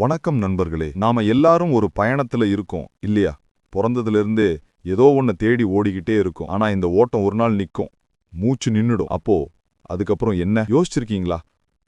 வணக்கம் நண்பர்களே. நாம எல்லாரும் ஒரு பயணத்துல இருக்கோம் இல்லையா? பிறந்ததிலிருந்தே ஏதோ ஒன்னு தேடி ஓடிக்கிட்டே இருக்கும். ஆனா இந்த ஓட்டம் ஒரு நாள் நிக்கும், மூச்சு நின்னுடும். அப்போ அதுக்கப்புறம் என்ன யோசிச்சிருக்கீங்களா?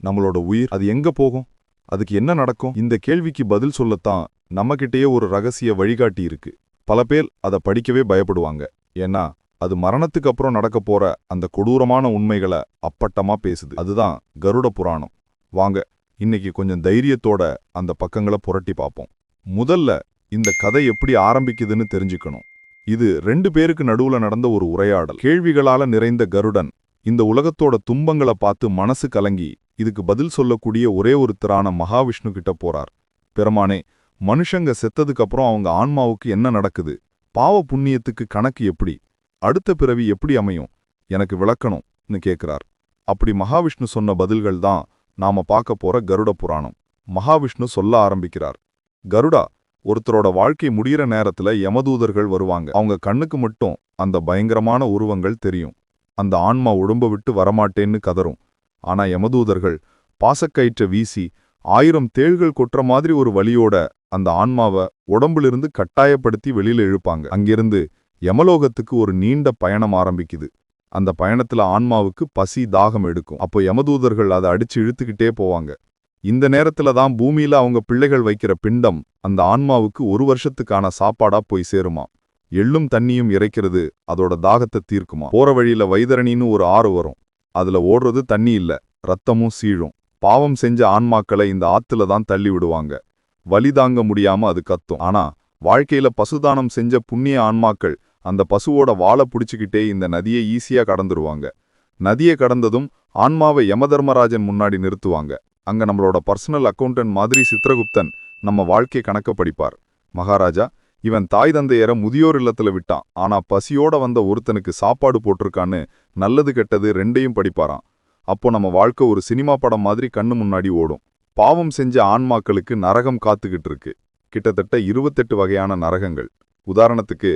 நம்மளோட உயிர் அது எங்க போகும்? அதுக்கு என்ன நடக்கும்? இந்த கேள்விக்கு பதில் சொல்லத்தான் நம்மகிட்டயே ஒரு ரகசிய வழிகாட்டி இருக்கு. பல பேர் அதை படிக்கவே பயப்படுவாங்க. ஏன்னா அது மரணத்துக்கு அப்புறம் நடக்க போற அந்த கொடூரமான உண்மைகளை அப்பட்டமா பேசுது. அதுதான் கருட புராணம். வாங்க இன்னைக்கு கொஞ்சம் தைரியத்தோட அந்த பக்கங்களை புரட்டி பார்ப்போம். முதல்ல இந்த கதை எப்படி ஆரம்பிக்குதுன்னு தெரிஞ்சுக்கணும். இது 2 பேருக்கு நடுவுல நடந்த ஒரு உரையாடல். கேள்விகளால நிறைந்த கருடன் இந்த உலகத்தோட துன்பங்களை பார்த்து மனசு கலங்கி இதுக்கு பதில் சொல்லக்கூடிய ஒரே ஒருத்தரான மகாவிஷ்ணு கிட்ட போறார். பெருமானே, மனுஷங்க செத்ததுக்கு அப்புறம் அவங்க ஆன்மாவுக்கு என்ன நடக்குது? பாவ புண்ணியத்துக்கு கணக்கு எப்படி? அடுத்த பிறவி எப்படி அமையும்? எனக்கு விளக்கணும்னு கேட்கிறார். அப்படி மகாவிஷ்ணு சொன்ன பதில்கள் தான் நாம பார்க்க போற கருட புராணம். மகாவிஷ்ணு சொல்ல ஆரம்பிக்கிறார். கருடா, ஒருத்தரோட வாழ்க்கை முடிகிற நேரத்துல யமதூதர்கள் வருவாங்க. அவங்க கண்ணுக்கு மட்டும் அந்த பயங்கரமான உருவங்கள் தெரியும். அந்த ஆன்மா உடம்ப விட்டு வரமாட்டேன்னு கதரும். ஆனா யமதூதர்கள் பாசக்கயிற்ற வீசி 1000 தேள்கள் கொட்டுற மாதிரி ஒரு வலியோட அந்த ஆன்மாவை உடம்பிலிருந்து கட்டாயப்படுத்தி வெளியில இழுப்பாங்க. அங்கிருந்து யமலோகத்துக்கு ஒரு நீண்ட பயணம் ஆரம்பிக்குது. அந்த பயணத்துல ஆன்மாவுக்கு பசி தாகம் எடுக்கும். அப்போ யமதூதர்கள் அதை அடிச்சு இழுத்துக்கிட்டே போவாங்க. இந்த நேரத்துல தான் பூமியில அவங்க பிள்ளைகள் வைக்கிற பிண்டம் அந்த ஆன்மாவுக்கு 1 வருஷத்துக்கான சாப்பாடா போய் சேருமா. எள்ளும் தண்ணியும் இறைக்கிறது அதோட தாகத்தை தீர்க்குமா. போற வழியில வைதரணின்னு ஒரு ஆறு வரும். அதுல ஓடுறது தண்ணி இல்ல, ரத்தமும் சீழும். பாவம் செஞ்ச ஆன்மாக்களை இந்த ஆத்துல தான் தள்ளி விடுவாங்க. வலி தாங்க முடியாம அது கத்தும். ஆனா வாழ்க்கையில பசுதானம் செஞ்ச புண்ணிய ஆன்மாக்கள் அந்த பசுவோட வாழை பிடிச்சுக்கிட்டே இந்த நதியை ஈஸியா கடந்துருவாங்க. நதியை கடந்ததும் ஆன்மாவை யமதர்மராஜன் முன்னாடி நிறுத்துவாங்க. அங்க நம்மளோட பர்சனல் அக்கௌண்டன்ட் மாதிரி சித்திரகுப்தன் நம்ம வாழ்க்கை கணக்க படிப்பார். மகாராஜா, இவன் தாய் தந்தையரை முதியோர் இல்லத்துல விட்டான், ஆனா பசியோட வந்த ஒருத்தனுக்கு சாப்பாடு போட்டிருக்கான்னு நல்லது கெட்டது 2ஐயும் படிப்பாராம். அப்போ நம்ம வாழ்க்கை ஒரு சினிமா படம் மாதிரி கண்ணு முன்னாடி ஓடும். பாவம் செஞ்ச ஆன்மாக்களுக்கு நரகம் காத்துக்கிட்டு இருக்கு. கிட்டத்தட்ட 28 வகையான நரகங்கள். உதாரணத்துக்கு,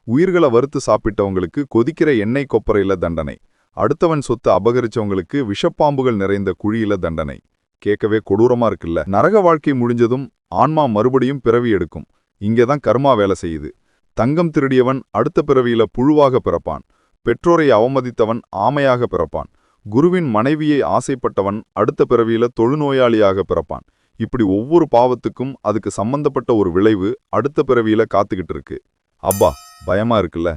உயிர்களை வறுத்து சாப்பிட்டவங்களுக்கு கொதிக்கிற எண்ணெய் கொப்பரையில தண்டனை. அடுத்தவன் சொத்து அபகரிச்சவங்களுக்கு விஷப்பாம்புகள் நிறைந்த குழியில தண்டனை. கேட்கவே கொடூரமா இருக்குல்ல? நரக வாழ்க்கை முடிஞ்சதும் ஆன்மா மறுபடியும் பிறவி எடுக்கும். இங்கேதான் கர்மா வேலை செய்யுது. தங்கம் திருடியவன் அடுத்த பிறவியில புழுவாக பிறப்பான். பெற்றோரை அவமதித்தவன் ஆமையாக பிறப்பான். குருவின் மனைவியை ஆசைப்பட்டவன் அடுத்த பிறவியில தொழுநோயாளியாக பிறப்பான். இப்படி ஒவ்வொரு பாவத்துக்கும் அதுக்கு சம்பந்தப்பட்ட ஒரு விளைவு அடுத்த பிறவியில காத்துக்கிட்டு இருக்கு. அப்பா, பயமா இருக்குல்ல?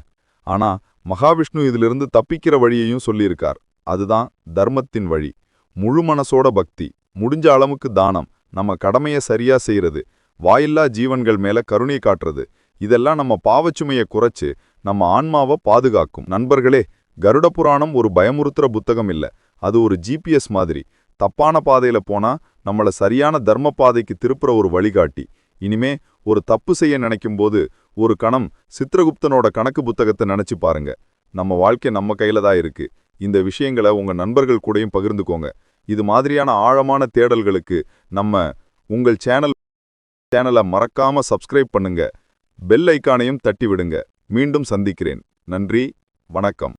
ஆனா மகாவிஷ்ணு இதிலிருந்து தப்பிக்கிற வழியையும் சொல்லியிருக்கார். அதுதான் தர்மத்தின் வழி. முழு மனசோட பக்தி, முடிஞ்ச அளவுக்கு தானம், நம்ம கடமையை சரியா செய்யறது, வாயில்லா ஜீவன்கள் மேல கருணை காட்டுறது, இதெல்லாம் நம்ம பாவச்சுமையை குறைச்சு நம்ம ஆன்மாவை பாதுகாக்கும். நண்பர்களே, கருட புராணம் ஒரு பயமுறுத்துற புத்தகம் இல்ல. அது ஒரு GPS மாதிரி. தப்பான பாதையில போனா நம்மள சரியான தர்ம பாதைக்கு திருப்புற ஒரு வழிகாட்டி. இனிமே ஒரு தப்பு செய்ய நினைக்கும் போது ஒரு கணம் சித்திரகுப்தனோட கணக்கு புத்தகத்தை நினைச்சு பாருங்க. நம்ம வாழ்க்கை நம்ம கையில தான் இருக்கு. இந்த விஷயங்களை உங்க நண்பர்கள் கூடயும் பகிர்ந்துக்கோங்க. இது மாதிரியான ஆழமான தேடல்களுக்கு உங்கள் சேனலை மறக்காம சப்ஸ்கிரைப் பண்ணுங்க. பெல் ஐக்கானையும் தட்டி விடுங்க. மீண்டும் சந்திக்கிறேன். நன்றி, வணக்கம்.